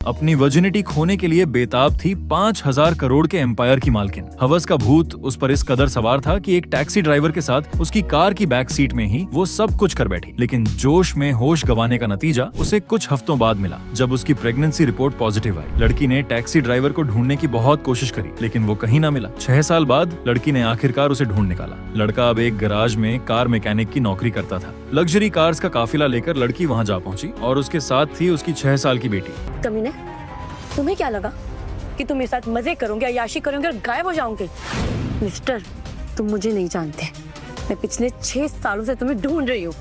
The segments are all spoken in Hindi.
अपनी वर्जिनिटी खोने के लिए बेताब थी 5,000 करोड़ के एम्पायर की मालकिन। हवस का भूत उस पर इस कदर सवार था कि एक टैक्सी ड्राइवर के साथ उसकी कार की बैक सीट में ही वो सब कुछ कर बैठी। लेकिन जोश में होश गंवाने का नतीजा उसे कुछ हफ्तों बाद मिला, जब उसकी प्रेगनेंसी रिपोर्ट पॉजिटिव आई। लड़की ने टैक्सी ड्राइवर को ढूंढने की बहुत कोशिश करी, लेकिन वो कहीं ना मिला। 6 साल बाद लड़की ने आखिरकार उसे ढूंढ निकाला। लड़का अब एक गैराज में कार मैकेनिक की नौकरी करता था। लग्जरी कार्स का काफिला लेकर लड़की वहाँ जा पहुंची और उसके साथ थी उसकी 6 साल की बेटी। कमीने, तुम्हें क्या लगा कि तुम मेरे साथ मजे करोगे, अय्याशी करोगे और गायब हो जाओगे? मिस्टर, तुम मुझे नहीं जानते। मैं पिछले 6 सालों से तुम्हें ढूंढ रही हूँ।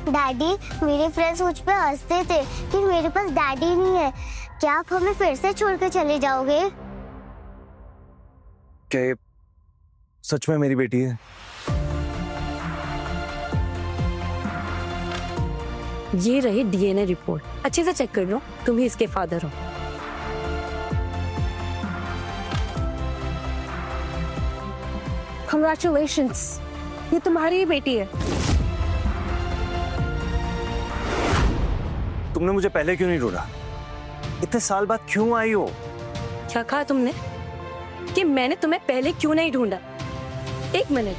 डैडी, मेरे फ्रेंड्स मुझ पे हंसते थे कि मेरे पास डैडी नहीं है। क्या आप हमें फिर से छोड़ कर चले जाओगे? क्या ये सच में मेरी बेटी है? ये रही डीएनए रिपोर्ट, अच्छे से चेक कर लो, तुम ही इसके फादर हो। Congratulations, ये तुम्हारी ही बेटी है। तुमने मुझे पहले क्यों नहीं ढूंढा? इतने साल बाद क्यों आई हो? क्या कहा तुमने कि मैंने तुम्हें पहले क्यों नहीं ढूंढा? एक मिनट,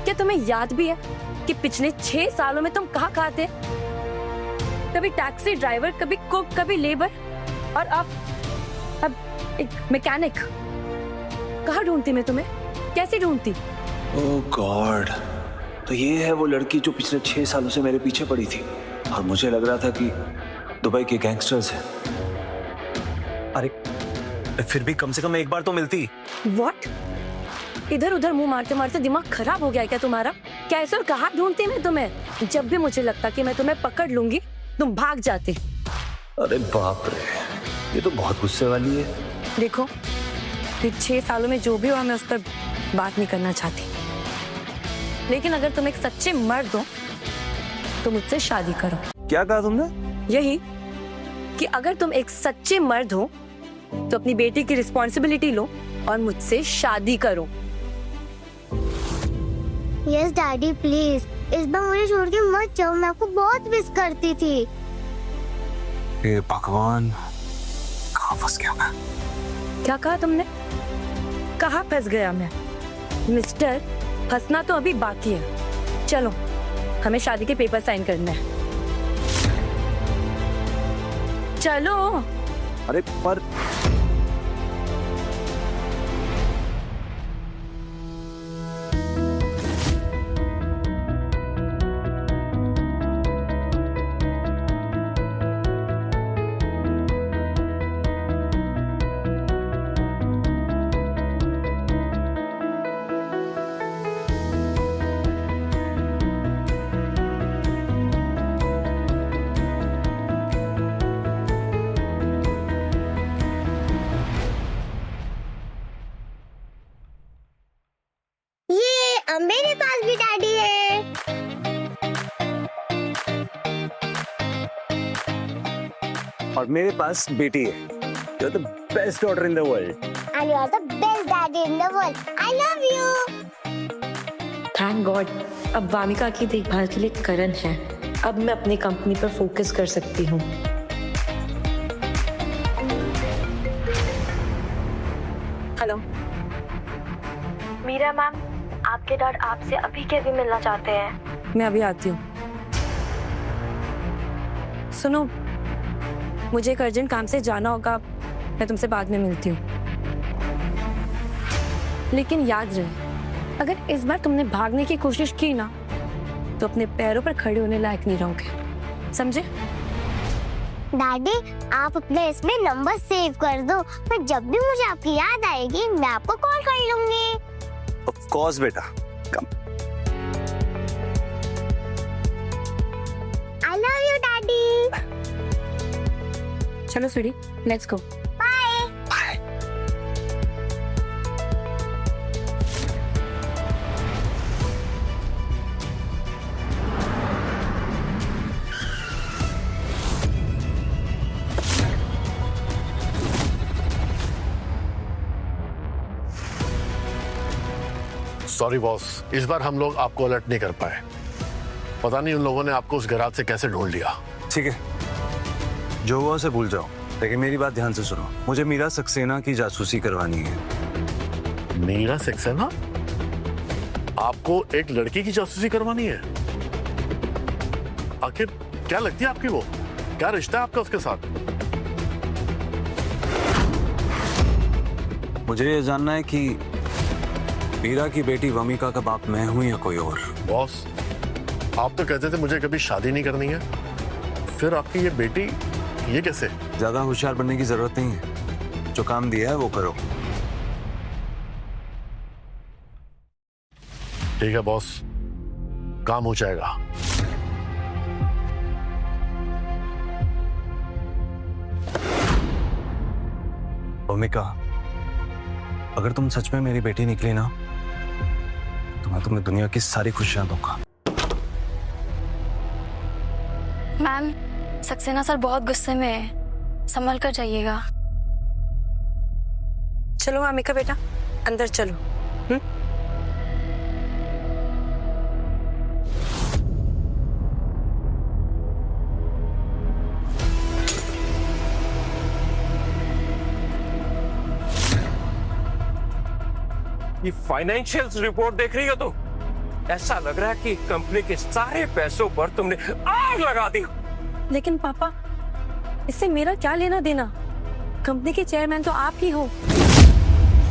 क्या तुम्हें याद भी है कि पिछले 6 सालों में तुम कहाँ थे? कभी टैक्सी ड्राइवर, कभी कुक, कभी लेबर, और अब एक मैकेनिक। कहाँ ढूंढती मैं तुम्हें? कैसे ढूंढती? ओह गॉड, तो ये है वो लड़की जो पिछले 6 सालों से मेरे पीछे पड़ी थी और मुझे लग रहा था कि दुबई के गैंगस्टर्स हैं। अरे फिर भी कम से कम एक बार तो मिलती। What? इधर उधर मुंह मारते मारते दिमाग खराब हो गया है क्या तुम्हारा? कैसे और कहाँ ढूंढती मैं तुम्हें? जब भी मुझे लगता कि मैं तुम्हें पकड़ लूंगी, तुम भाग जाते। अरे बाप रे, ये तो बहुत गुस्से वाली है। देखो, ये 6 सालों में जो भी हुआ, मैं उस पर बात नहीं करना चाहती। लेकिन अगर तुम एक सच्चे मर्द हो तो मुझसे शादी करो। क्या कहा तुमने? यही कि अगर तुम एक सच्चे मर्द हो तो अपनी बेटी की रिस्पॉन्सिबिलिटी लो और मुझसे शादी करो। यस डैडी, प्लीज इस बार मुझे छोड़ के मत जाओ, मैं आपको बहुत मिस करती थी। हे भगवान, कहाँ फंस गया मैं? क्या कहा तुमने? कहाँ फंस गया मैं? मिस्टर, फंसना तो अभी बाकी है। चलो, हमें शादी के पेपर साइन करने हैं। चलो। अरे पर मेरे पास भी डैडी है। और मेरे पास बेटी है। You're the best daughter in the world. And you are the best daddy in the world. I love you. Thank God, अब वामिका की देखभाल के लिए करण है। अब मैं अपनी कंपनी पर फोकस कर सकती हूँ। हेलो मीरा मैम, आपके डैड आपसे अभी के अभी मिलना चाहते हैं। मैं अभी आती हूँ। सुनो, मुझे एक अर्जेंट काम से जाना होगा, मैं तुमसे बाद में मिलती हूँ। लेकिन याद रहे, अगर इस बार तुमने भागने की कोशिश की ना, तो अपने पैरों पर खड़े होने लायक नहीं रहोगे, समझे? डैडी, आप अपने इसमें नंबर सेव कर दो, फिर जब भी मुझे आपकी याद आएगी मैं आपको कॉल कर लूंगी। Of course बेटा, come. I love you, Daddy. चलो sweetie, let's go. Bye. Bye. Sorry boss, इस बार हम लोग आपको अलर्ट नहीं कर पाए। पता नहीं उन लोगों ने आपको उस गैराज से कैसे ढूंढ लिया। ठीक है, जो हुआ उसे भूल जाओ। लेकिन मेरी बात ध्यान से सुनो, मुझे मीरा सक्सेना की जासूसी करवानी है। मीरा सक्सेना? आपको एक लड़की की जासूसी करवानी है? आखिर क्या लगती है आपकी वो? क्या रिश्ता है आपका उसके साथ? मुझे ये जानना है कि मीरा की बेटी वमिका का बाप मैं हूं या कोई और। बॉस, आप तो कहते थे मुझे कभी शादी नहीं करनी है, फिर आपकी ये बेटी ये कैसे? ज्यादा होशियार बनने की जरूरत नहीं है, जो काम दिया है वो करो। ठीक है बॉस, काम हो जाएगा। वमिका, अगर तुम सच में मेरी बेटी निकली ना तो मैं तुम्हें दुनिया की सारी खुशियां दूंगा। मैम, सक्सेना सर बहुत गुस्से में है, संभल कर जाइएगा। चलो अमिका बेटा, अंदर चलो। ये फाइनेंशियल रिपोर्ट देख रही हो तुम? ऐसा लग रहा है कि कंपनी के सारे पैसों पर तुमने आग लगा दी। लेकिन पापा, इससे मेरा क्या लेना देना? कंपनी के चेयरमैन तो आप ही हो।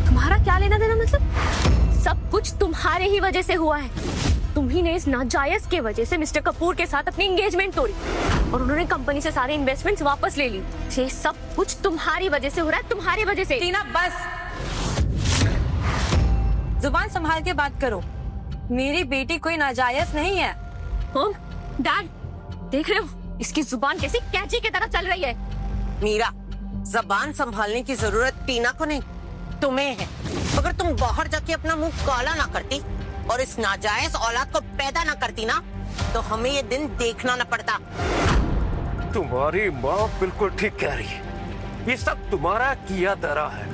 तुम्हारा क्या लेना देना मतलब? सब कुछ तुम्हारे ही वजह से हुआ है। तुम ही ने इस नाजायज के वजह से मिस्टर कपूर के साथ अपनी एंगेजमेंट तोड़ी और उन्होंने कंपनी से सारे इन्वेस्टमेंट्स वापस ले ली। ये सब कुछ तुम्हारी वजह से हो रहा है, तुम्हारी वजह से। टीना बस, जुबान संभाल के बात करो। मेरी बेटी कोई नाजायज नहीं है। मॉम, डैड, देख रहे हो इसकी जुबान कैसी कैंची की तरह चल रही है। मीरा, जबान संभालने की जरूरत टीना को नहीं, तुम्हें है। अगर तुम बाहर जाके अपना मुंह काला ना करती और इस नाजायज औलाद को पैदा ना करती ना, तो हमें ये दिन देखना ना पड़ता। तुम्हारी माँ बिल्कुल ठीक कह रही है, ये सब तुम्हारा किया धरा है।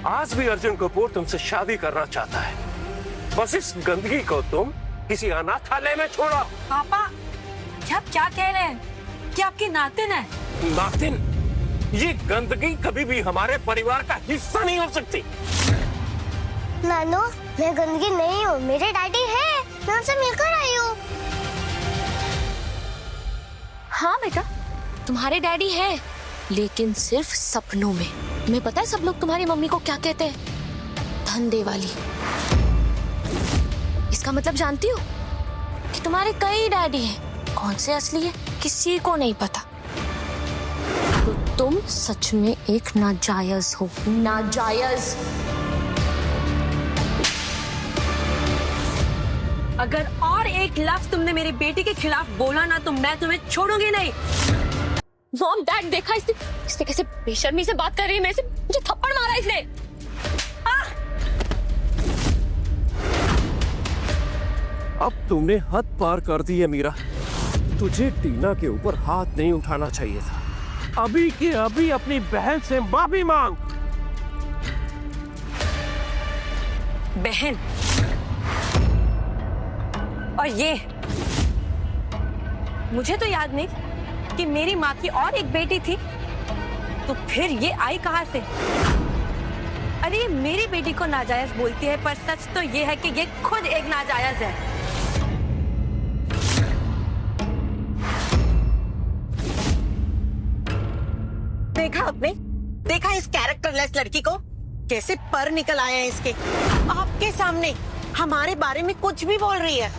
आज भी अर्जुन कपूर तुमसे शादी करना चाहता है, बस इस गंदगी को तुम किसी अनाथालय में छोड़ो। पापा, आप क्या कह रहे हैं कि आपकी नातिन है? नातिन? ये गंदगी कभी भी हमारे परिवार का हिस्सा नहीं हो सकती। नानो, मैं गंदगी नहीं हूँ, मेरे डैडी है, मैं उनसे मिलकर आई हूँ। हाँ बेटा, तुम्हारे डैडी है, लेकिन सिर्फ सपनों में। तुम्हें पता है सब लोग तुम्हारी मम्मी को क्या कहते हैं? धंधे वाली। इसका मतलब जानती हो कि तुम्हारे कई डैडी हैं। कौन से असली है किसी को नहीं पता। तो तुम सच में एक नाजायज हो, नाजायज। अगर और एक लफ्ज तुमने मेरी बेटी के खिलाफ बोला ना तो मैं तुम्हें छोड़ूंगी नहीं। मॉम, डैड, देखा इसने कैसे बेशर्मी से बात कर रही है मेरे से। मुझे थप्पड़ मारा इसने। अब तुमने हद पार कर दी है मीरा। तुझे टीना के ऊपर हाथ नहीं उठाना चाहिए था। अभी के अभी अपनी बहन से माफी मांग। बहन? और ये मुझे तो याद नहीं कि मेरी माँ की और एक बेटी थी, तो फिर ये आई कहां से? अरे ये मेरी बेटी को नाजायज बोलती है, पर सच तो ये है कि ये खुद एक नाजायज है। देखा आपने? देखा इस कैरेक्टरलेस लड़की को? कैसे पर निकल आए हैं इसके। आपके सामने हमारे बारे में कुछ भी बोल रही है।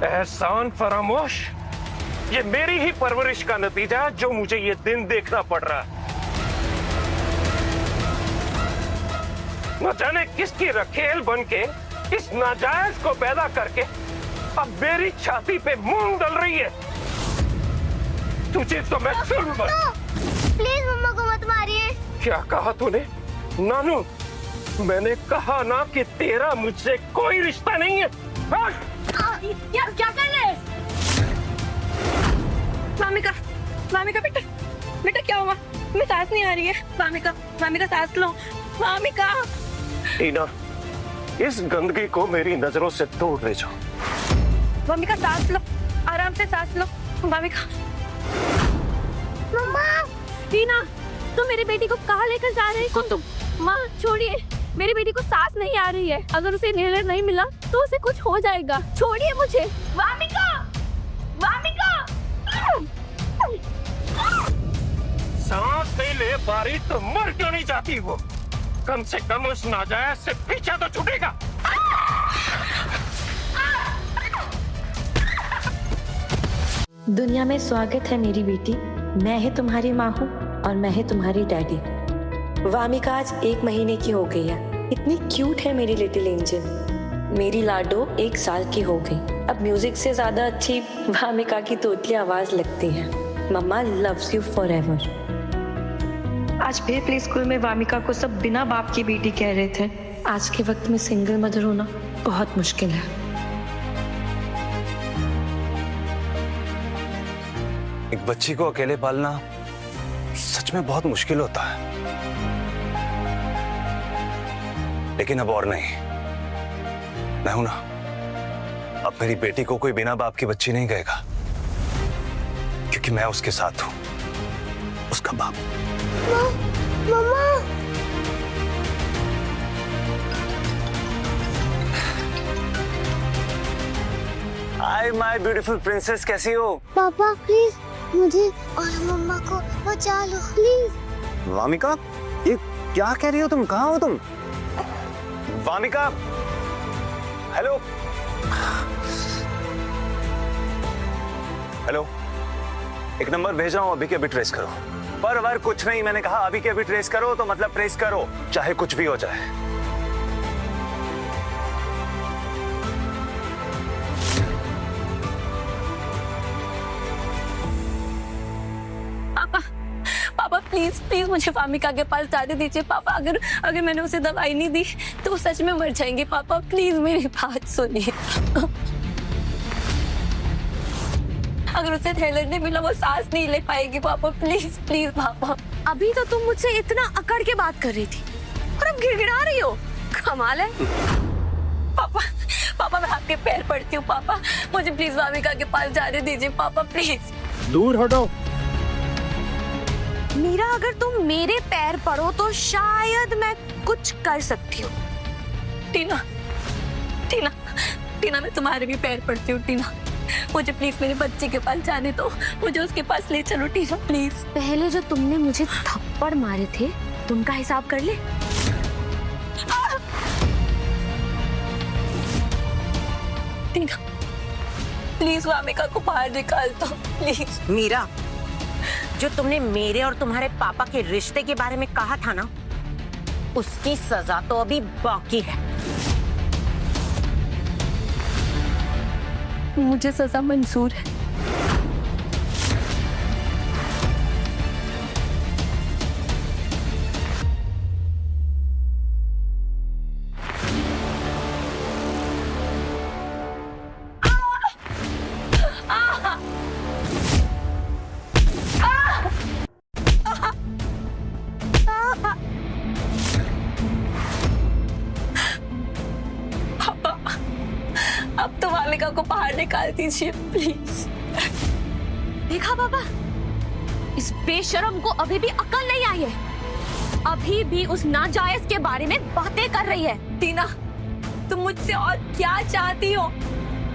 एहसान फरामोश, ये मेरी ही परवरिश का नतीजा है जो मुझे ये दिन देखना पड़ रहा है। न जाने किसकी रखेल बनके इस नाजायज को पैदा करके अब मेरी छाती पे मूंग डल रही है। तुझे तो मैं प्लीज मम्मा को मत मारिए। क्या कहा तूने? नानू, मैंने कहा ना कि तेरा मुझसे कोई रिश्ता नहीं है। यार क्या कर रहे हैं? वामिका, वामिका बेटा, बेटा क्या हुआ? मैं सांस नहीं आ रही है। वामिका, वामिका सांस लो। वामिका। टीना, इस गंदगी को मेरी नजरों से दूर ले जाओ। वामिका सांस लो, आराम से सांस लो। वामिका। मम्मा टीना, तुम मेरी बेटी को कहाँ लेकर जा रही हो तुम? माँ छोड़िए, मेरी बेटी को सांस नहीं आ रही है। अगर उसे इनहेलर नहीं मिला तो उसे कुछ हो जाएगा। छोड़िए मुझे। वामिका, वामिका। सांस नहीं ले पा रही तो मर क्यों नहीं जाती वो? कम से कम उस नाजायज से पीछा तो छूटेगा। दुनिया में स्वागत है मेरी बेटी। मैं ही तुम्हारी माँ हूँ और मैं ही तुम्हारी डैडी। वामिका आज 1 महीने की हो गई है। इतनी क्यूट है मेरी लिटिल एंजल। मेरी लाडो 1 साल की हो गई। अब म्यूजिक से ज्यादा अच्छी वामिका की तोतली आवाज लगती है। मम्मा लव्स यू फॉरएवर। आज फिर प्ले स्कूल में वामिका को सब बिना बाप की बेटी कह रहे थे। आज के वक्त में सिंगल मदर होना बहुत मुश्किल है। एक बच्ची को अकेले पालना सच में बहुत मुश्किल होता है, लेकिन अब और नहीं। मैं हूं ना, अब मेरी बेटी को कोई बिना बाप की बच्ची नहीं कहेगा, क्योंकि मैं उसके साथ हूं, उसका बाप। मम्मा हाय माय ब्यूटीफुल प्रिंसेस, कैसी हो? पापा प्लीज मुझे और मम्मा को बचा लो प्लीज। वामिका, ये क्या कह रही हो तुम? कहाँ हो तुम? वामिका, हेलो हेलो, एक नंबर भेज रहा हूँ, अभी के अभी ट्रेस करो। पर कुछ नहीं, मैंने कहा अभी के अभी ट्रेस करो, तो मतलब ट्रेस करो, चाहे कुछ भी हो जाए। पापा प्लीज प्लीज मुझे वामिका के पास जाने दीजिए। पापा अगर मैंने उसे दवाई नहीं दी तो वो सच में मर जाएंगे। पापा प्लीज मेरी बात सुनिए। अगर उसे इनहेलर नहीं मिला वो सांस नहीं ले पाएगी। पापा प्लीज प्लीज पापा। अभी तो तुम मुझसे इतना अकड़ के बात कर रही थी और अब गिड़गिड़ा रही हो। कमाल है। पापा पापा मैं आपके पैर पड़ती हूँ। पापा मुझे प्लीज वामिका के पास जाने दीजिए। पापा प्लीज। दूर हटो। मीरा, अगर तुम मेरे पैर पड़ो तो शायद मैं कुछ कर सकती हूँ। टीना टीना टीना मैं तुम्हारे भी पैर पड़ती हूँ। टीना मुझे प्लीज मेरे बच्चे के पास जाने दो, मुझे उसके पास ले चलो। टीना प्लीज। पहले जो तुमने मुझे थप्पड़ मारे थे तुमका हिसाब कर ले। टीना प्लीज वामिका को बाहर निकाल दो प्लीज। मीरा, जो तुमने मेरे और तुम्हारे पापा के रिश्ते के बारे में कहा था ना, उसकी सजा तो अभी बाकी है। मुझे सजा मंजूर है। अब तो वामिका को बाहर निकाल दीजिए प्लीज। देखा पापा, इस बेशरम को अभी भी अकल नहीं आई है। अभी भी उस नाजायज के बारे में बातें कर रही है। टीना तुम मुझसे और क्या चाहती हो?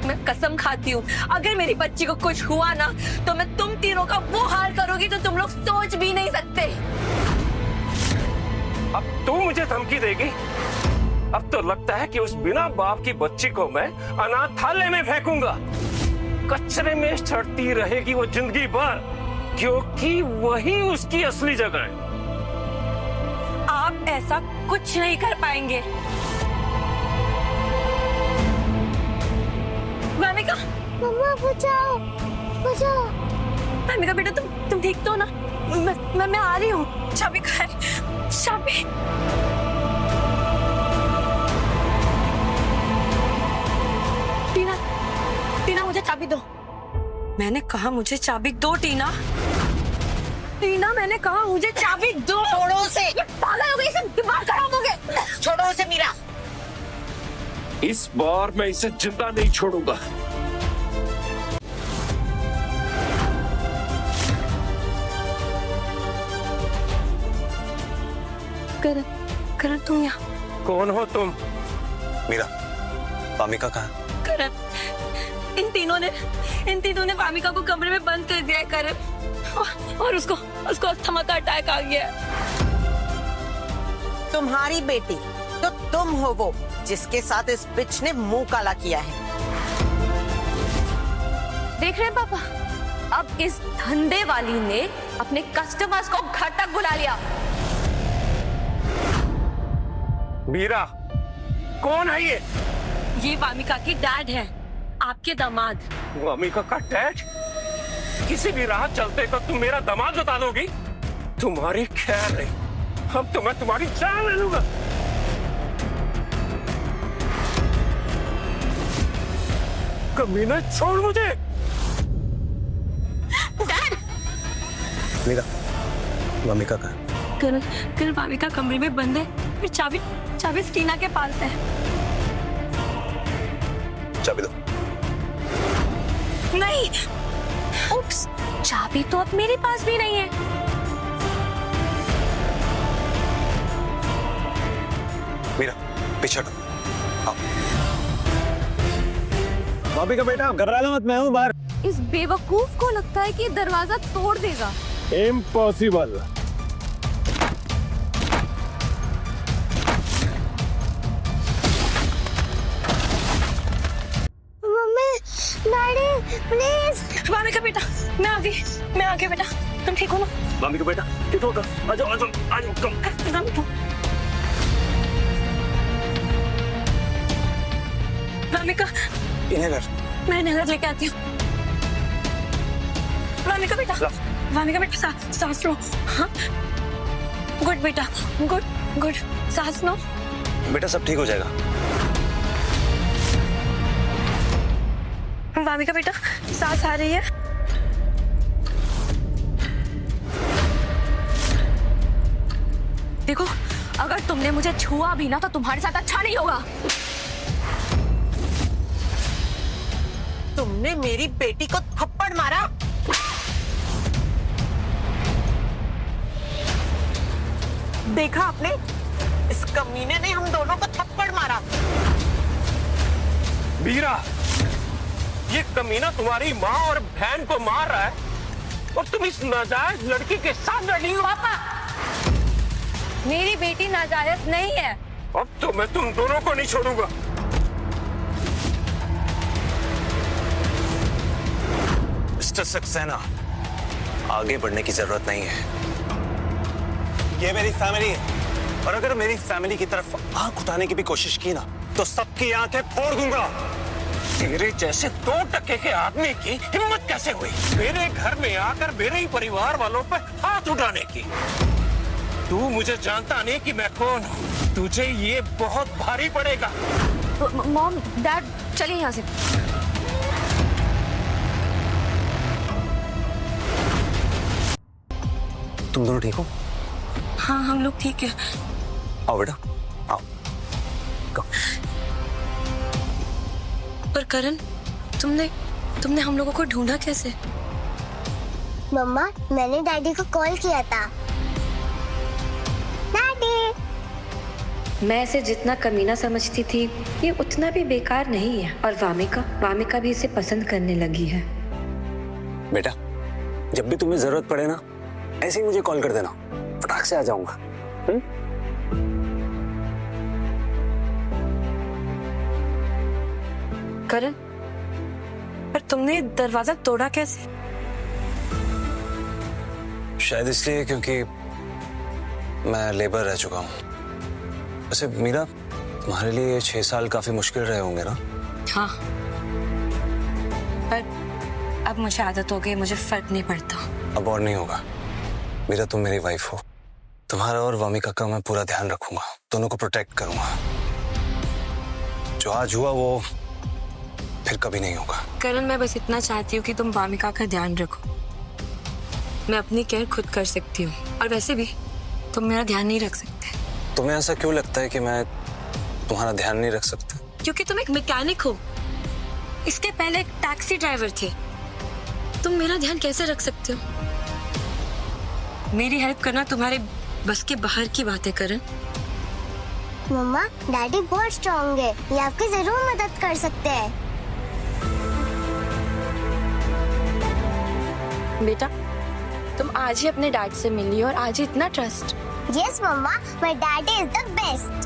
मैं कसम खाती हूँ अगर मेरी बच्ची को कुछ हुआ ना तो मैं तुम तीनों का वो हाल करूंगी जो तुम लोग सोच भी नहीं सकते। अब तू मुझे धमकी देगी? अब तो लगता है कि उस बिना बाप की बच्ची को मैं अनाथालय में फेंकूंगा। कचरे में सड़ती रहेगी वो जिंदगी भर, क्योंकि वही उसकी असली जगह है। आप ऐसा कुछ नहीं कर पाएंगे। वामिका, मम्मा बचाओ बचाओ। वामिका बेटा तुम ठीक तो ना? मैं आ रही हूँ। चाबी कहाँ है? चाबी। टीना मुझे चाबी दो। मैंने कहा मुझे चाबी दो। टीना मैंने कहा मुझे चाबी दो। छोड़ो उसे। पागल हो गई, इसे दिमाग खराब हो गए। छोड़ो उसे मीरा। इस बार मैं इसे जिंदा नहीं छोड़ूंगा। करण, करण तुम यहाँ? कौन हो तुम? मीरा, वामिका कहाँ है? करण, इन तीनों ने वामिका को कमरे में बंद कर दिया है करण, और उसको अस्थमा का अटैक आ गया है। तुम्हारी बेटी तो तुम हो वो जिसके साथ इस बिच ने मुंह काला किया है। देख रहे हैं पापा, अब इस धंधे वाली ने अपने कस्टमर्स को घर तक बुला लिया। मीरा, कौन है ये? ये वामिका के डैड हैं, आपके दामाद। वामिका का डैड? किसी भी राह चलते को तुम मेरा दामाद बता दोगी? तुम्हारी खैर नहीं, अब तो मैं तुम्हारी जान ले लूंगा। कमीना, छोड़ मुझे। मीरा, वामिका कहाँ है? करण, वामिका कमरे में बंद है, फिर चाबी स्टीना के पास है। चाबी दो। नहीं। उप्स, चाबी तो अब मेरे पास भी नहीं है। मीरा, पीछे हटो। आओ। भाभी का बेटा, घबरा मत, मैं हूँ बाहर। इस बेवकूफ को लगता है कि दरवाजा तोड़ देगा। Impossible. Mummy, daddy, please. Wamiqa बेटा, मैं आ गई बेटा, तुम ठीक हो ना? वामिका बेटा, ठीक हो? आ जाओ, कम। वामिका, इन्हेलर। मैं इन्हेलर लेके आती हूँ। वामिका बेटा, सांस लो। हाँ, गुड बेटा, गुड, सांस लो। बेटा, सब ठीक हो जाएगा। वामिका बेटा, सांस आ रही है? देखो, अगर तुमने मुझे छुआ भी ना तो तुम्हारे साथ अच्छा नहीं होगा। तुमने मेरी बेटी को थप्पड़ मारा? देखा आपने? इस कमीने ने हम दोनों को थप्पड़ मारा। मीरा, ये कमीना तुम्हारी माँ और बहन को मार रहा है और तुम इस नाजायज लड़की के साथ लड़ी हो। पापा, मेरी बेटी नाजायज नहीं है। अब तो मैं तुम दोनों को नहीं छोड़ूंगा। मिस्टर सक्सेना, आगे बढ़ने की जरूरत नहीं है। ये मेरी फैमिली है, और अगर मेरी फैमिली की तरफ आंख उठाने की भी कोशिश की ना तो सबकी आंखें फोड़ दूंगा। तेरे जैसे 2 टके के आदमी की हिम्मत कैसे हुई मेरे घर में आकर मेरे ही परिवार वालों पर हाथ उठाने की? तू मुझे जानता नहीं कि मैं कौन हूँ। तुझे ये बहुत भारी पड़ेगा। मॉम, डैड, चलिए यहाँ से। तुम दोनों ठीक हो? हाँ, हम लोग ठीक है। आओ बेटा, आओ। पर करण, तुमने हम लोगों को ढूंढा कैसे? मम्मा, मैंने डैडी को कॉल किया था। डैडी। मैं इसे जितना कमीना समझती थी, ये उतना भी बेकार नहीं है। और वामिका भी इसे पसंद करने लगी है। बेटा, जब भी तुम्हें जरूरत पड़े ना, ऐसे ही मुझे कॉल कर देना, फटाक से आ जाऊंगा। करण, पर तुमने दरवाजा तोड़ा कैसे? शायद इसलिए क्योंकि मैं लेबर रह चुका हूँ। वैसे मीरा, तुम्हारे लिए 6 साल काफी मुश्किल रहे होंगे ना? हाँ, पर अब मुझे आदत हो गई, मुझे फर्क नहीं पड़ता। अब और नहीं होगा। मीरा, तुम मेरी वाइफ हो। तुम्हारा और वामिका का मैं पूरा ध्यान रखूंगा, दोनों को प्रोटेक्ट करूंगा। जो आज हुआ वो फिर कभी नहीं होगा। करण, मैं बस इतना चाहती हूँ कि तुम वामिका का ध्यान रखो। मैं अपनी केयर खुद कर सकती हूँ, और वैसे भी तुम मेरा ध्यान नहीं रख सकते। तुम्हें ऐसा क्यों लगता है कि मैं तुम्हारा ध्यान नहीं रख सकता? क्योंकि तुम एक मैकेनिक हो। इसके पहले एक टैक्सी ड्राइवर थे। तुम मेरा ध्यान कैसे रख सकते हो? मेरी हेल्प करना तुम्हारे बस के बाहर की बातें करण। मम्मा, डैडी बहुत स्ट्रॉन्ग है, ये आपकी जरूर मदद कर सकते हैं। बेटा, तुम आज ही अपने डैड से मिली और आज ही इतना trust. Yes mamma, my daddy is the best.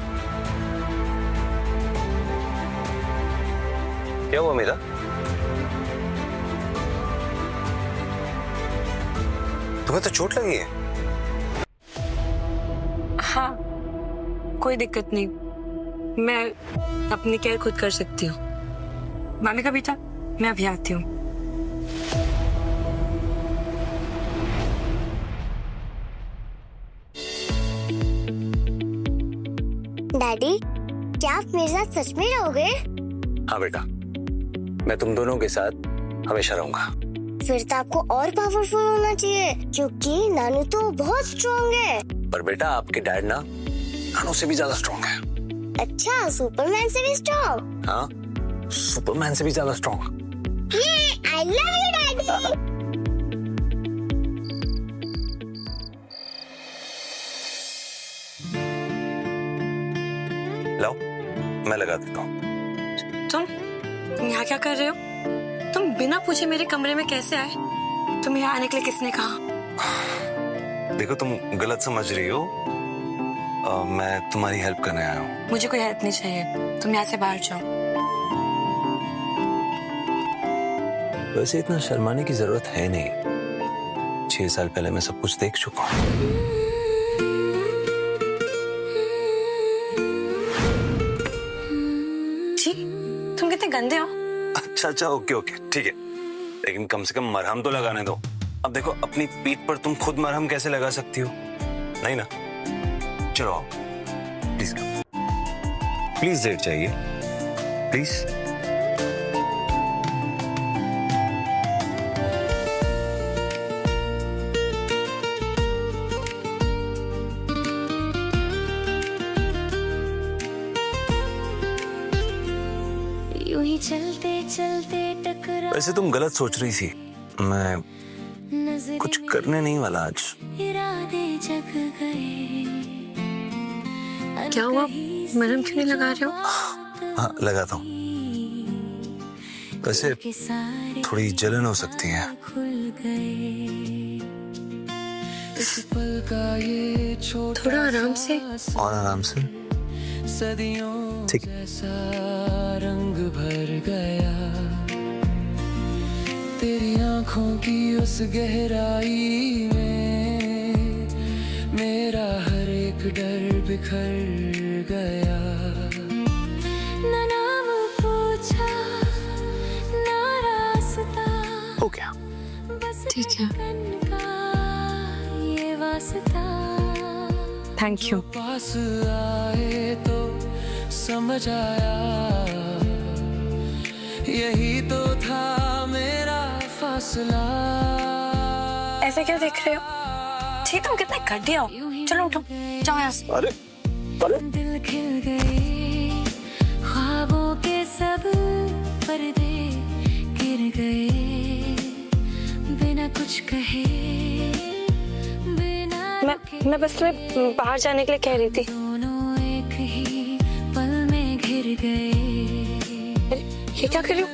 क्या हुआ मीरा? तुम्हें तो चोट लगी है। हाँ, कोई दिक्कत नहीं, मैं अपनी केयर खुद कर सकती हूँ। मामी का बेटा, मैं अभी आती हूँ। डैडी, क्या आप मेरे साथ सच में रहोगे? हाँ बेटा, मैं तुम दोनों के साथ हमेशा रहूंगा। फिर तो आपको और पावरफुल होना चाहिए, क्योंकि नानू तो बहुत स्ट्रॉन्ग है। पर बेटा, आपके डैड ना नानू से भी ज्यादा स्ट्रॉन्ग है। अच्छा, सुपरमैन से भी स्ट्रॉन्ग? हाँ, सुपरमैन से भी ज्यादा strong. I love you daddy. लाओ, मैं लगा देता हूँ। तुम यहाँ क्या कर रहे हो? तुम बिना पूछे मेरे कमरे में कैसे आए? तुम यहाँ आने के लिए किसने कहा? देखो, तुम गलत समझ रही हो। मैं तुम्हारी हेल्प करने आया हूँ। मुझे कोई हेल्प नहीं चाहिए, तुम यहाँ से बाहर जाओ। वैसे इतना शर्माने की जरूरत है नहीं। 6 साल पहले मैं सब कुछ देख चुका हूँ। जी, तुम कितने गंदे हो। अच्छा, ओके ओके, ठीक है, लेकिन कम से कम मरहम तो लगाने दो। अब देखो, अपनी पीठ पर तुम खुद मरहम कैसे लगा सकती हो? नहीं ना। चलो आओ, प्लीज प्लीज लेट जाइए, प्लीज। यूं ही चलते चलते टकरा। वैसे तुम गलत सोच रही थी, मैं कुछ करने नहीं वाला आज। इरादे जग गए। क्या हुआ, मरहम क्यों नहीं लगा रहे हो? हाँ, लगाता हूँ। वैसे थोड़ी जलन हो सकती है। थोड़ा आराम से। और आराम से, ठीक। रंग भर गया तेरी आंखों की उस गहराई में, मेरा हर एक डर बिखर गया। ना नाम पूछा ना रास्ता, हो गया। बस ठीक है। धड़कन का ये वास्ता। Thank you. पास आए तो समझ आया, यही तो था मेरा फासला। ऐसे क्या देख रहे हो? जी, तुम कितने घटिया हो। चलो उठो, जाओ यहाँ से। अरे दिल खिल गए, ख्वाबों के सब पर्दे गिर गए, बिना कुछ कहे, बिना मैं बस तुम्हें बाहर जाने के लिए कह रही थी। दोनों एक ही पल में घिर गए। ये क्या कर रही हो?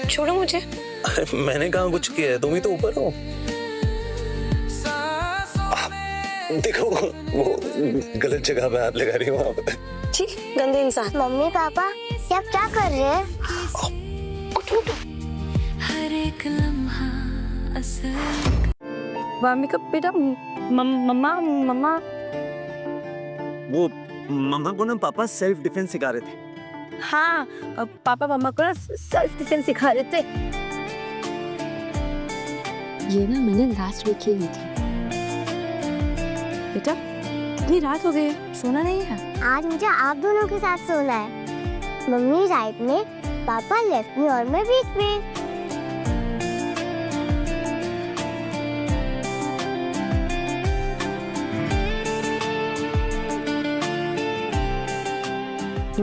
छोड़ो मुझे। अरे मैंने कहाँ कुछ किया है, तुम ही तो ऊपर हो। देखो, वो गलत जगह पे हाथ लगा रही हो आप। जी, गंदे इंसान। मम्मी पापा, ये आप क्या कर रहे हैं? उठो उठो। हर एक लम्हा असर। मामी का बेटा, मम्मा मम्मा। वो मम्मा को ना पापा सेल्फ डिफेंस सिखा रहे थे। हाँ, पापा मम्मा को ना सेल्फ डिफेंस सिखा रहे थे। ये ना मैंने लास्ट वीक ही ली थी। बेटा, इतनी रात हो गई, सोना नहीं है? आज मुझे आप दोनों के साथ सोना है। मम्मी राइट में, पापा लेफ्ट में और मैं बीच में।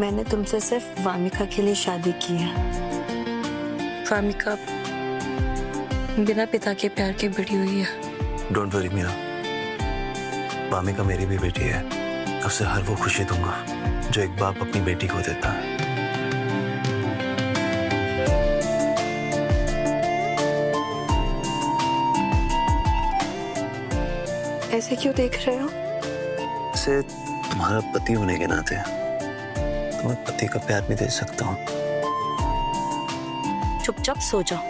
मैंने तुमसे सिर्फ वामिका के लिए शादी की है। वामिका बिना पिता के प्यार के बड़ी हुई है। डोंट वरी मीरा, वामिका मेरी भी बेटी है। उसे हर वो खुशी दूंगा जो एक बाप अपनी बेटी को देता है। ऐसे क्यों देख रहे हो? इसे तुम्हारा पति होने के नाते तुम्हें पति का प्यार भी दे सकता हूँ। चुपचाप सो जाओ।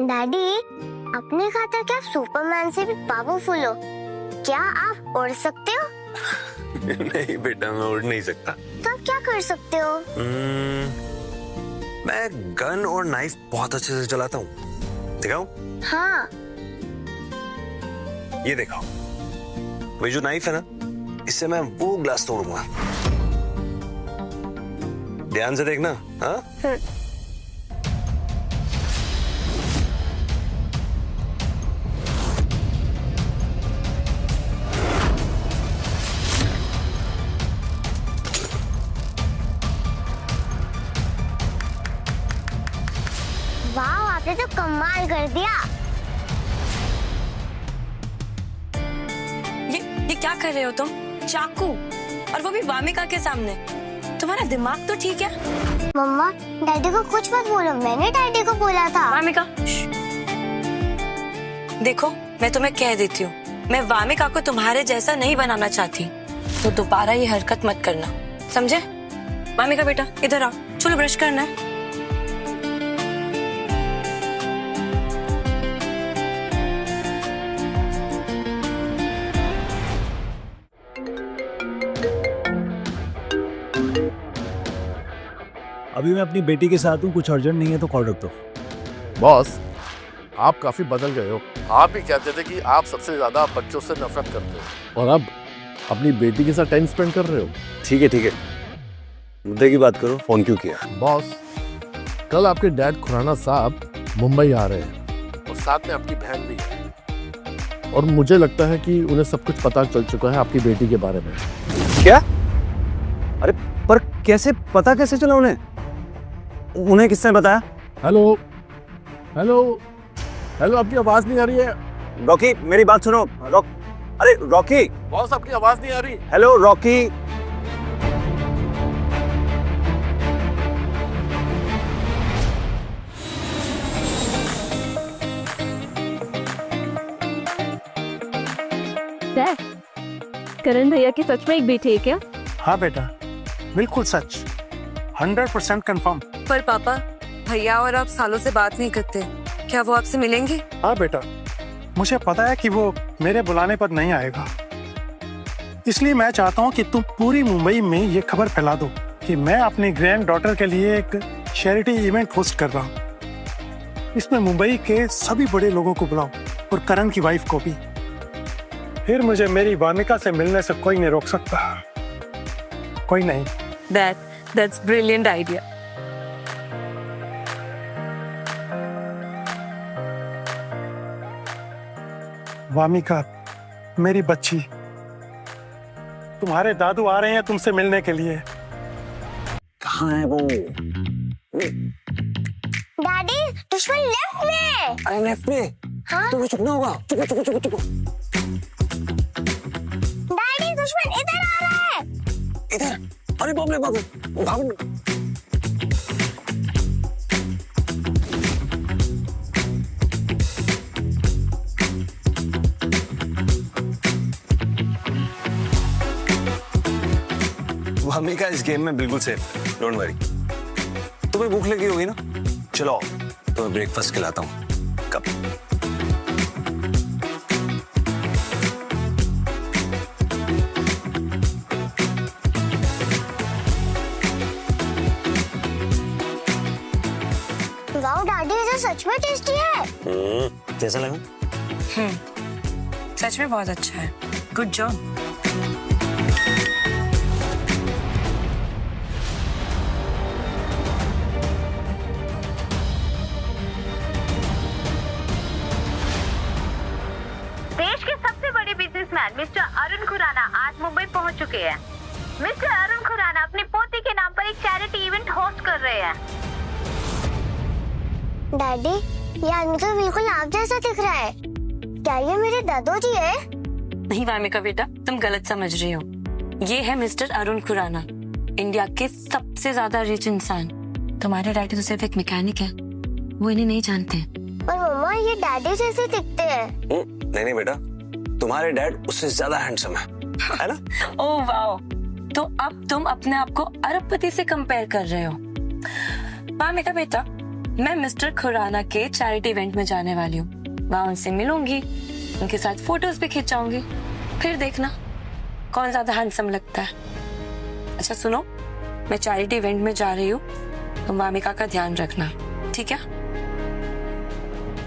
डैडी, आपने कहा था कि आप सुपरमैन से भी पावरफुल हो। क्या आप उड़ सकते हो? नहीं बेटा, मैं उड़ नहीं सकता। तो आप क्या कर सकते हो? मैं गन और नाइफ बहुत अच्छे से चलाता हूँ। दिखाऊं? हाँ। ये देखो, वही जो नाइफ है ना, इससे मैं वो ग्लास तोड़ूंगा। ध्यान से देखना। हाँ? वाह, आपने तो कमाल कर दिया। ये क्या कर रहे हो तुम? चाकू, और वो भी वामिका के सामने। तुम्हारा दिमाग तो ठीक है? मम्मा, डैडी को कुछ मत बोलो, मैंने डैडी को बोला था। वामिका, देखो मैं तुम्हें कह देती हूँ, मैं वामिका को तुम्हारे जैसा नहीं बनाना चाहती, तो दोबारा ये हरकत मत करना, समझे? वामिका बेटा इधर आओ, चलो ब्रश करना है। अभी मैं अपनी बेटी के साथ हूँ, कुछ अर्जेंट नहीं है तो कॉल रख दो। बॉस, आप काफी बदल गए हो। आप ही कहते थे कि आप सबसे ज्यादा बच्चों से नफरत करते हो, और अब अपनी बेटी के साथ टाइम स्पेंड कर रहे हो। ठीक है, मुद्दे की बात करो। फोन क्यों किया? बॉस, कल आपके डैड खुराना साहब मुंबई आ रहे हैं, और साथ में आपकी बहन भी है, और मुझे लगता है कि उन्हें सब कुछ पता चल चुका है आपकी बेटी के बारे में। क्या? अरे पर कैसे पता कैसे चला उन्हें? उन्हें किसने बताया? हेलो हेलो हेलो, आपकी आवाज नहीं आ रही है। रॉकी, मेरी बात सुनो। अरे रॉकी। बॉस, आपकी आवाज नहीं आ रही। Hello Rocky. करण भैया की सच में एक बेटी है क्या? हाँ बेटा, बिल्कुल सच, 100% कंफर्म। पर पापा, भैया और आप सालों से बात नहीं करते, क्या वो आपसे मिलेंगे? हाँ बेटा, मुझे पता है कि वो मेरे बुलाने पर नहीं आएगा, इसलिए मैं चाहता हूँ कि तुम पूरी मुंबई में ये खबर फैला दो कि मैं अपनी ग्रैंड डॉटर के लिए एक चैरिटी इवेंट होस्ट कर रहा हूँ। इसमें मुंबई के सभी बड़े लोगों को बुलाओ, और करण की वाइफ को भी। फिर मुझे मेरी वामिका से मिलने से कोई नहीं रोक सकता, कोई नहीं। That's brilliant idea. वामिका, मेरी बच्ची, तुम्हारे दादू आ रहे हैं तुमसे मिलने के लिए। कहाँ है वो? डैडी, दुश्मन लेफ्ट में। अरे लेफ्ट में? हाँ? तुम्हें चुपना होगा। चुप। डैडी, दुश्मन इधर आ रहा है। इधर? अरे बाप रे बाप, भागो। वामिका इस गेम में बिल्कुल सेफ, डोंट वरी। तुम्हें भूख लगी होगी ना? चलो तुम्हें ब्रेकफास्ट खिलाता हूँ। कब? वाओ डैडी, ये तो सच में टेस्टी है। कैसा लगा? सच में बहुत अच्छा है। Good job. Mister Arun Khurana आज मुंबई पहुंच चुके हैं। मिस्टर अरुण खुराना अपनी पोती के नाम पर एक चैरिटी इवेंट होस्ट कर रहे हैं। डैडी, ये आदमी तो बिल्कुल आप जैसा दिख रहा है। क्या ये मेरे दादोजी है? नहीं वामिका बेटा, तुम गलत समझ रही हो। ये है मिस्टर अरुण खुराना, इंडिया के सबसे ज्यादा रिच इंसान। तुम्हारे डैडी तो सिर्फ एक मैकेनिक है, वो इन्हें नहीं जानते। पर मम्मा, ये डैडी जैसे दिखते हैं। नहीं बेटा, तुम्हारे डैड उससे ज्यादा हैंडसम है ना? ओह वाओ, तो अब तुम अपने आप को अरबपति से कंपेयर कर रहे हो। वामिका बेटा, मैं मिस्टर खुराना के चैरिटी इवेंट में जाने वाली हूँ। वहाँ उनसे मिलूंगी, उनके साथ फोटोज भी खिंचाऊंगी, फिर देखना कौन ज्यादा हैंडसम लगता है। अच्छा सुनो, मैं चैरिटी इवेंट में जा रही हूँ, तो वामिका का ध्यान रखना, ठीक है?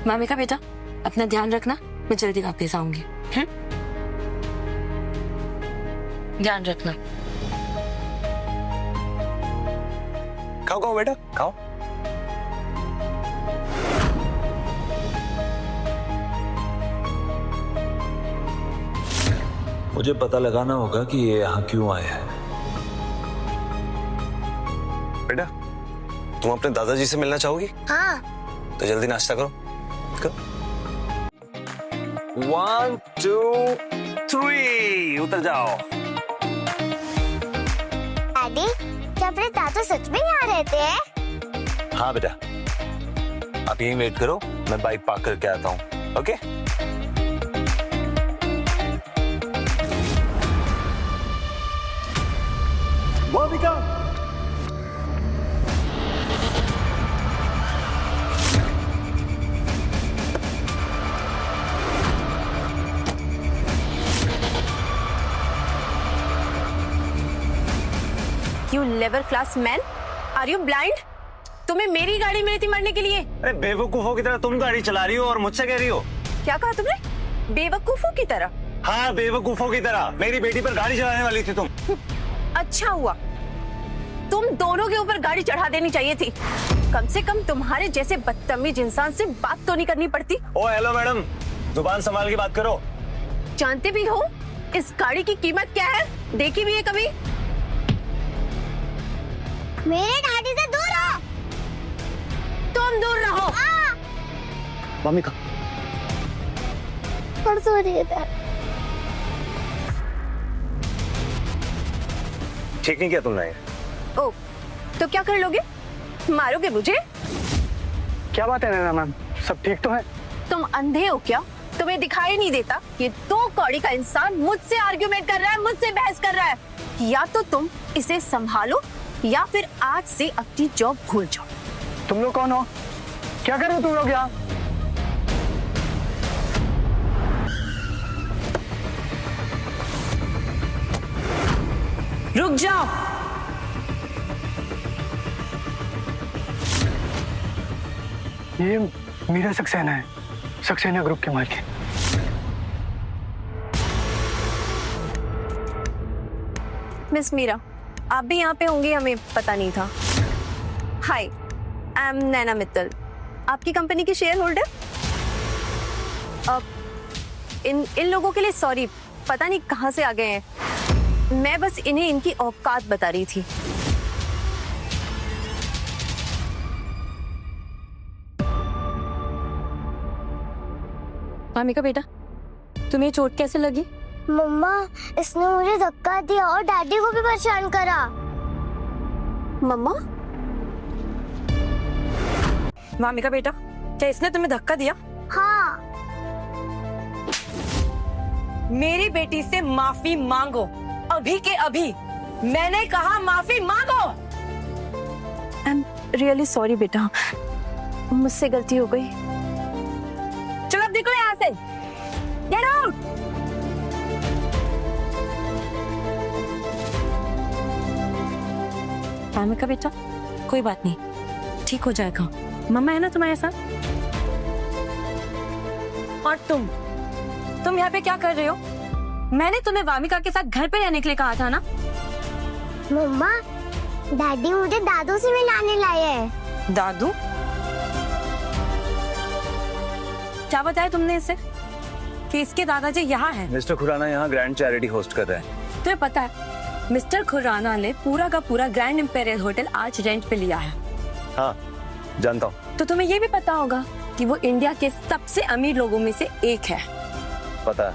वामिका बेटा, अपना ध्यान रखना, मैं जल्दी वापस आऊंगी। ध्यान रखना। खाओ बेटा, खाओ। मुझे पता लगाना होगा कि ये यहाँ क्यों आए हैं। बेटा, तुम अपने दादाजी से मिलना चाहोगी? हाँ। तो जल्दी नाश्ता करो। 1 2 3 उतर जाओ। डैडी, क्या अपने दादू सच में यहाँ रहते हैं? हाँ बेटा, आप यहीं वेट करो, मैं बाइक पार्क करके आता हूँ। Okay? Wamiqa, You level class man, are you blind? तुम्हें मेरी गाड़ी मिली थी मरने के लिए। अरे बेवकूफों की तरह तुम गाड़ी चला रही हो और मुझसे कह रही हो। क्या कहा तुमने? बेवकूफों की तरह? हाँ, बेवकूफों की तरह। मेरी बेटी पर गाड़ी चलाने वाली थी तुम। अच्छा हुआ, तुम दोनों के ऊपर गाड़ी चढ़ा देनी चाहिए थी। कम से कम तुम्हारे जैसे बदतमीज इंसान से बात तो नहीं करनी पड़ती। ओ हेलो मैडम, जुबान संभाल के बात करो। जानते भी हो इस गाड़ी की कीमत क्या है? देखी भी है कभी? मेरे डैडी से दूर हो। तुम दूर रहो। वामिका, ठीक नहीं किया तुमने। ओ, तो क्या कर लोगे? मारोगे मुझे? क्या बात है नैना मैम, सब ठीक तो है? तुम अंधे हो क्या? तुम्हें दिखाई नहीं देता? ये 2 कौड़ी का इंसान मुझसे आर्ग्यूमेंट कर रहा है, मुझसे बहस कर रहा है। या तो तुम इसे संभालो या फिर आज से अपनी जॉब भूल जाओ। तुम लोग कौन हो? क्या कर रहे हो तुम लोग यहाँ? रुक जाओ। ये मीरा सक्सेना है, सक्सेना ग्रुप के मालिक। मिस मीरा, आप भी यहाँ पे होंगे, हमें पता नहीं था। हाय, आई एम नैना मित्तल, आपकी कंपनी की शेयर होल्डर। इन लोगों के लिए सॉरी, पता नहीं कहाँ से आ गए हैं। मैं बस इन्हें इनकी औकात बता रही थी। वामिका बेटा, तुम्हें चोट कैसे लगी? मम्मा, इसने मुझे धक्का दिया और डैडी को भी परेशान करा। मम्मा? वामिका बेटा, क्या इसने तुम्हें धक्का दिया? हाँ। मेरी बेटी से माफी मांगो, अभी के अभी। मैंने कहा माफी मांगो। आई एम रियली सॉरी बेटा, मुझसे गलती हो गई। चलो अब निकलो यहाँ से। Get out. वामिका बेटा, कोई बात नहीं, ठीक हो जाएगा। मम्मा है ना तुम्हारे साथ। और तुम यहाँ पे क्या कर रहे हो? मैंने तुम्हें वामिका के साथ घर पे रहने के लिए कहा था ना? मम्मा, डैडी मुझे दादू से मिलाने लाए हैं। दादू? क्या बताया तुमने इसे? कि इसके दादाजी यहाँ हैं। मिस्टर खुराना यहाँ ग्रैंड चैरिटी होस्ट कर रहे हैं। तुम्हें पता है मिस्टर खुराना ने पूरा का पूरा ग्रैंड इंपेरियल होटल आज रेंट पे लिया है। हाँ जानता हूँ। तो तुम्हें ये भी पता होगा कि वो इंडिया के सबसे अमीर लोगों में से एक है। पता है।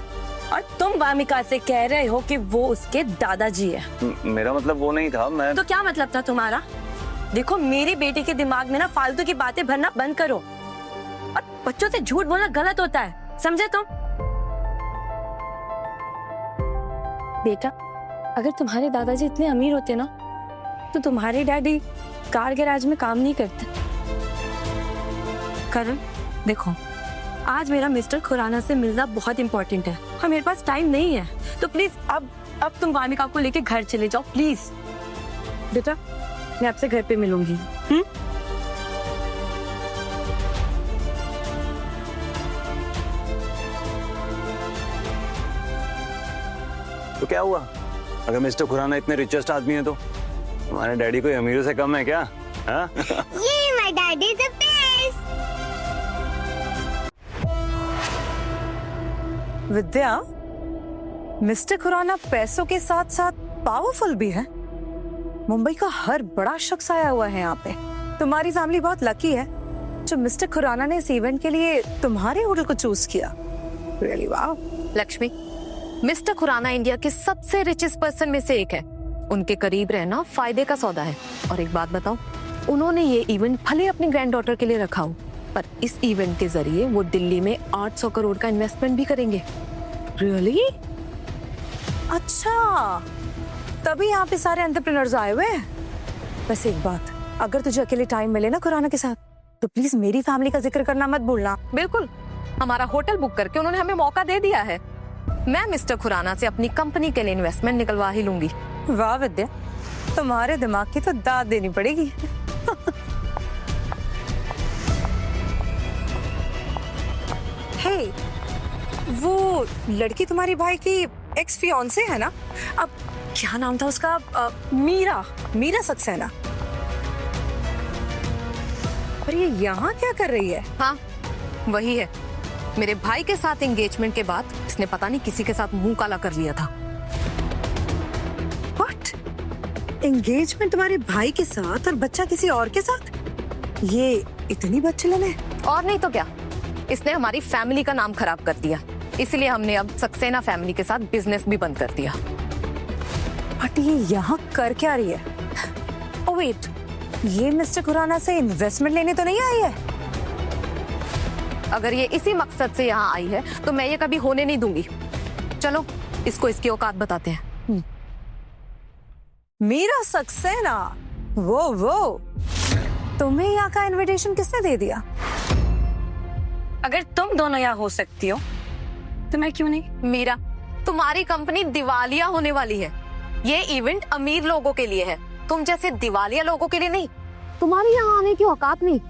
और तुम वामिका से कह रहे हो कि वो उसके दादाजी है। मेरा मतलब वो नहीं था। मैं तो क्या मतलब था तुम्हारा? देखो मेरी बेटी के दिमाग में ना फालतू की बातें भरना बंद करो, और बच्चों से झूठ बोलना गलत होता है, समझे तुम? बेटा अगर तुम्हारे दादाजी इतने अमीर होते ना तो तुम्हारे डैडी कार गैराज में काम नहीं करते। करण देखो आज मेरा मिस्टर खुराना से मिलना बहुत इम्पोर्टेंट है और मेरे पास टाइम नहीं है, तो प्लीज अब तुम वामिका को लेके घर चले जाओ प्लीज। बेटा मैं आपसे घर पे मिलूंगी। तो क्या हुआ? अगर मिस्टर खुराना इतने रिचेस्ट आदमी है तो हमारे डैडी कोई अमीरों से कम है क्या? हाँ? ये my daddy the best. Vidya, mister Khurana पैसों के साथ साथ पावरफुल भी है। मुंबई का हर बड़ा शख्स आया हुआ है यहाँ पे। तुम्हारी फैमिली बहुत लकी है जो मिस्टर खुराना ने इस इवेंट के लिए तुम्हारे होटल को चूज किया। रियली वाह। लक्ष्मी, मिस्टर खुराना इंडिया के सबसे रिचेस्ट पर्सन में से एक है। उनके करीब रहना फायदे का सौदा है। और एक बात बताओ, उन्होंने ये इवेंट भले अपनी ग्रैंड डॉटर के लिए रखा हो, पर इस इवेंट के जरिए वो दिल्ली में 800 करोड़ का इन्वेस्टमेंट भी करेंगे। रियली? अच्छा, तभी यहाँ पे सारे एंटरप्रेन्योर्स आए हुए हैं। बस एक बात, अगर तुझे अकेले टाइम मिले ना खुराना के साथ तो प्लीज मेरी फैमिली का जिक्र करना मत भूलना। बिल्कुल, हमारा होटल बुक करके उन्होंने हमें मौका दे दिया है। मैं मिस्टर खुराना से अपनी कंपनी के लिए इन्वेस्टमेंट निकलवा ही लूंगी। वाह विद्या, तुम्हारे दिमाग की तो दाद देनी पड़ेगी। हे, वो लड़की तुम्हारी भाई की एक्स फियांसे है ना? अब क्या नाम था उसका? मीरा सक्सेना। पर ये यहाँ क्या कर रही है? हाँ वही है। मेरे भाई के साथ एंगेजमेंट के बाद इसने पता नहीं किसी के साथ मुंह काला कर लिया था। व्हाट? एंगेजमेंट तुम्हारे भाई के साथ और बच्चा किसी और के साथ? ये इतनी बदचलन है। और नहीं तो क्या, इसने हमारी फैमिली का नाम खराब कर दिया। इसलिए हमने अब सक्सेना फैमिली के साथ बिजनेस भी बंद कर दिया। बट ये यहाँ कर क्या रही है? ओ वेट, ये मिस्टर खुराना से इन्वेस्टमेंट लेने तो नहीं आई है? अगर ये इसी मकसद से यहाँ आई है तो मैं ये कभी होने नहीं दूंगी। चलो इसको इसकी औकात बताते हैं। मीरा सक्सेना, वो तुम्हें यहाँ का इनविटेशन किसने दे दिया? अगर तुम दोनों यहाँ हो सकती हो तो मैं क्यों नहीं? मीरा, तुम्हारी कंपनी दिवालिया होने वाली है। ये इवेंट अमीर लोगों के लिए है, तुम जैसे दिवालिया लोगों के लिए नहीं। तुम्हारी यहाँ आने की औकात नहीं।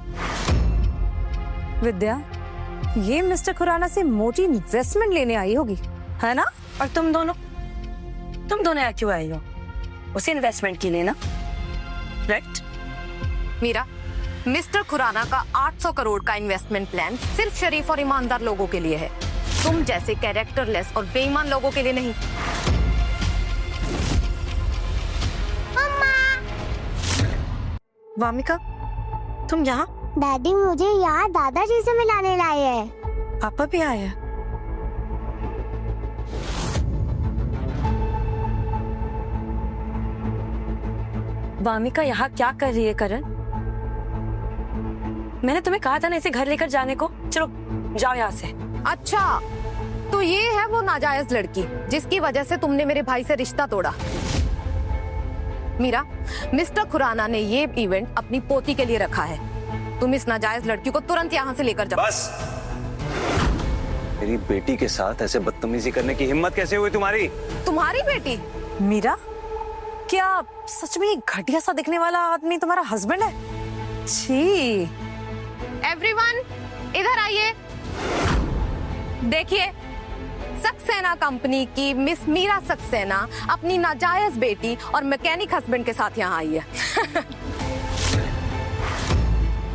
विद्या, ये मिस्टर खुराना से मोटी इन्वेस्टमेंट लेने आई होगी, है ना? और तुम दोनों यहाँ क्यों आई हो? उसे इन्वेस्टमेंट के लिए ना, राइट? मीरा, मिस्टर खुराना का 800 करोड़ का इन्वेस्टमेंट प्लान सिर्फ शरीफ और ईमानदार लोगों के लिए है, तुम जैसे कैरेक्टरलेस और बेईमान लोगों के लिए नहीं। वामिका, तुम यहाँ? डैडी मुझे यहाँ दादाजी से मिलाने लाए हैं। पापा भी आए हैं? वामिका यहाँ क्या कर रही है करण? मैंने तुम्हें कहा था ना इसे घर लेकर जाने को। चलो जाओ यहाँ से। अच्छा, तो ये है वो नाजायज लड़की जिसकी वजह से तुमने मेरे भाई से रिश्ता तोड़ा। मीरा, मिस्टर खुराना ने ये इवेंट अपनी पोती के लिए रखा है। तुम इस नाजायज लड़की को तुरंत यहाँ से लेकर जाओ। बस, मेरी बेटी के साथ ऐसे बदतमीजी करने की हिम्मत कैसे हुई तुम्हारी? तुम्हारी बेटी? मीरा, क्या सच में घटिया सा दिखने वाला आदमी तुम्हारा हस्बैंड है? छी। एवरीवन इधर आइए। देखिए, सक्सेना कंपनी की मिस मीरा सक्सेना अपनी नाजायज बेटी और मैकेनिक हस्बैंड के साथ यहाँ आई है।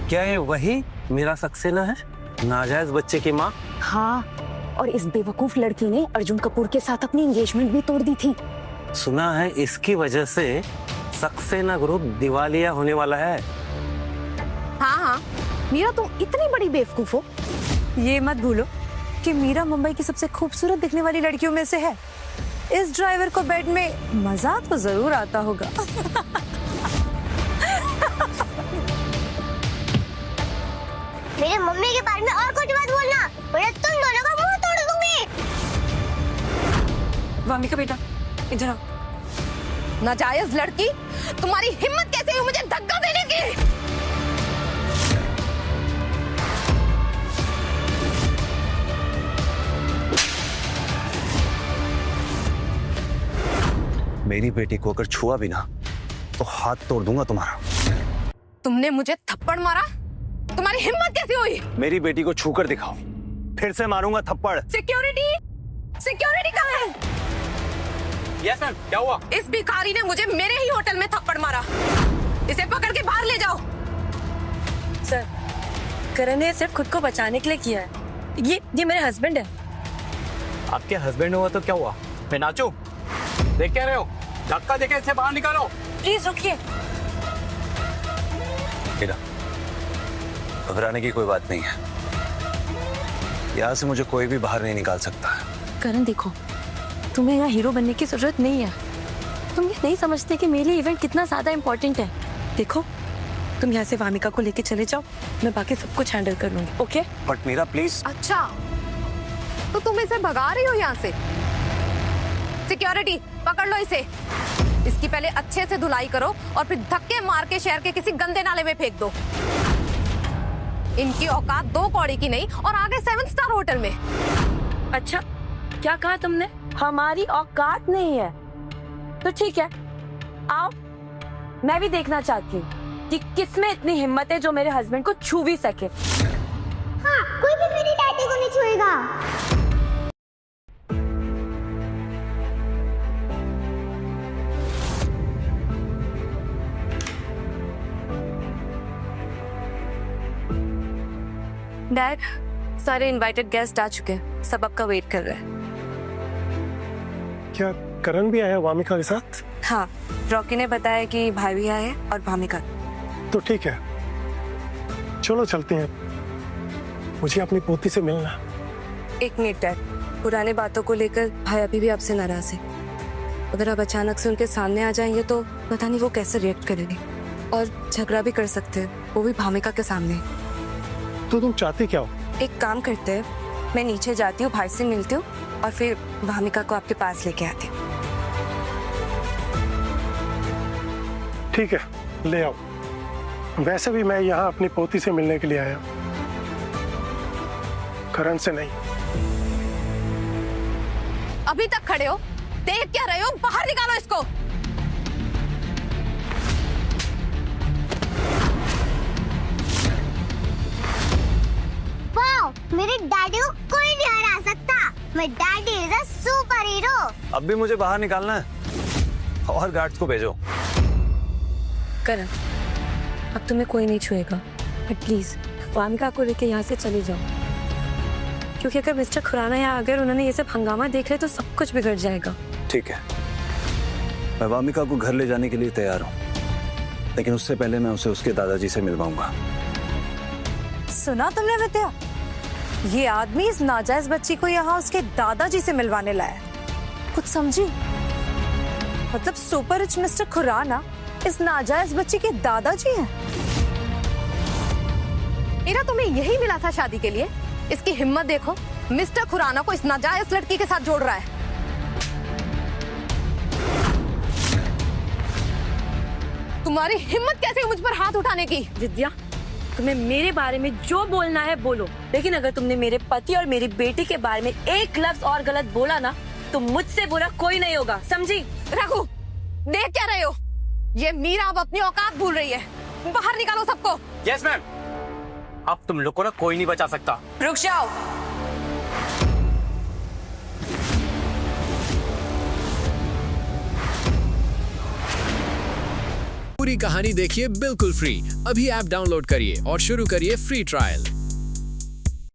क्या ये वही मीरा सक्सेना है, नाजायज बच्चे की माँ? हाँ, और इस बेवकूफ लड़की ने अर्जुन कपूर के साथ अपनी एंगेजमेंट भी तोड़ दी थी। सुना है इसकी वजह से सक्सेना ग्रुप दिवालिया होने वाला है। हाँ हाँ, मीरा तुम इतनी बड़ी बेवकूफ हो। ये मत भूलो कि मीरा मुंबई की सबसे खूबसूरत दिखने वाली लड़कियों में से है। इस ड्राइवर को बेड में मजा तो जरूर आता होगा। मेरे मम्मी के बारे में और कुछ मत बोलना, वरना तुम दोनों का मुंह तोड़ दूंगी। वामिका बेटा इधर आओ। नाजायज लड़की, तुम्हारी हिम्मत कैसे हुई मुझे धक्का देने की? मेरी बेटी को अगर छुआ भी ना तो हाथ तोड़ दूंगा तुम्हारा। तुमने मुझे थप्पड़ मारा? तुम्हारी हिम्मत कैसे हुई? मेरी बेटी को छूकर दिखाओ, फिर से मारूंगा थप्पड़। सिक्योरिटी, सिक्योरिटी कहाँ है? यस मैम, क्या हुआ? इस भिखारी ने मुझे मेरे ही होटल में थप्पड़ मारा। इसे पकड़ के बाहर ले जाओ। सर, करण ने सिर्फ खुद को बचाने के लिए किया है। ये मेरे हस्बैंड है। आपके हस्बैंड हुआ तो क्या हुआ? मैं नाचूं? देख क्या रहे हो? धक्का देके इसे बाहर निकालो। प्लीज रुकिए। घबराने की कोई बात नहीं है, यहाँ से मुझे कोई भी बाहर नहीं निकाल सकता। करण देखो, तुम्हें यहाँ हीरो बनने की जरूरत नहीं है। तुम ये नहीं समझते कि मेरे लिए इवेंट कितना ज्यादा इम्पोर्टेंट है। देखो, तुम यहाँ से वामिका को लेके चले जाओ, मैं बाकी सब कुछ हैंडल कर लूंगी। ओके? But Meera please. अच्छा, तो तुम इसे भगा रही हो यहाँ से? सिक्योरिटी, पकड़ लो इसे। इसकी पहले अच्छे से धुलाई करो और फिर धक्के मार के शहर के किसी गंदे नाले में फेंक दो। इनकी औकात 2 कौड़ी की नहीं और आगे 7 स्टार होटल में। अच्छा, क्या कहा तुमने? हमारी औकात नहीं है तो ठीक है, आओ, मैं भी देखना चाहती हूँ कि किसमें इतनी हिम्मत है जो मेरे हस्बैंड को छू भी सके। हाँ, कोई भी मेरी डैडी को नहीं छुएगा। डैड, सारे इनवाइटेड गेस्ट आ चुके हैं, सब आपका वेट कर रहे हैं। क्या करण भी आया वामिका के साथ? हाँ, रॉकी ने बताया कि भाई भी आए और भामिका। तो ठीक है, चलो चलते हैं, मुझे अपनी पोती से मिलना। एक मिनट डैड, पुराने बातों को लेकर भाई अभी भी आपसे नाराज है। अगर आप अचानक से उनके सामने आ जाएंगे तो पता नहीं वो कैसे रिएक्ट करेंगे, और झगड़ा भी कर सकते हैं, वो भी भामिका के सामने। तो तुम चाहती क्या हो? एक काम करते हैं, मैं नीचे जाती हूँ, भाई से मिलती हूँ और फिर भामिका को आपके पास लेके आती हूँ। ठीक है, ले आओ। वैसे भी मैं यहाँ अपनी पोती से मिलने के लिए आया, करण से नहीं। अभी तक खड़े हो, देख क्या रहे हो? बाहर निकालो इसको। वाओ, मेरे डैडी को कोई नहीं हरा सकता। My daddy is a super hero। अब भी मुझे बाहर निकालना है और गार्ड्स को भेजो। करण, अब तुम्हें कोई नहीं छुएगा, बट प्लीज वामिका को लेके यहाँ से चले जाओ, क्योंकि अगर मिस्टर खुराना यहाँ अगर उन्होंने ये सब हंगामा देख लिया तो सब कुछ बिगड़ जाएगा। ठीक है, मैं वामिका को घर ले जाने के लिए तैयार हूँ, लेकिन उससे पहले मैं उसे उसके दादाजी से मिलवाऊंगा। सुना तुमने विद्या? ये आदमी इस नाजायज बच्ची को यहाँ उसके दादाजी से मिलवाने लाया। कुछ समझी? मतलब सुपर रिच मिस्टर खुराना इस नाजायज बच्ची के दादाजी हैं। इरा, तुम्हें यही मिला था शादी के लिए? इसकी हिम्मत देखो, मिस्टर खुराना को इस नाजायज लड़की के साथ जोड़ रहा है। तुम्हारी हिम्मत कैसे हुई मुझ पर हाथ उठाने की? विद्या, तुम्हें मेरे बारे में जो बोलना है बोलो, लेकिन अगर तुमने मेरे पति और मेरी बेटी के बारे में एक लफ्ज और गलत बोला ना तो मुझसे बुरा कोई नहीं होगा, समझी? रघु, देख क्या रहे हो? ये मीरा अब अपनी औकात भूल रही है। बाहर निकालो सबको। Yes ma'am. अब तुम लोग को ना कोई नहीं बचा सकता। रुक जाओ। पूरी कहानी देखिए बिल्कुल फ्री। अभी ऐप डाउनलोड करिए और शुरू करिए फ्री ट्रायल।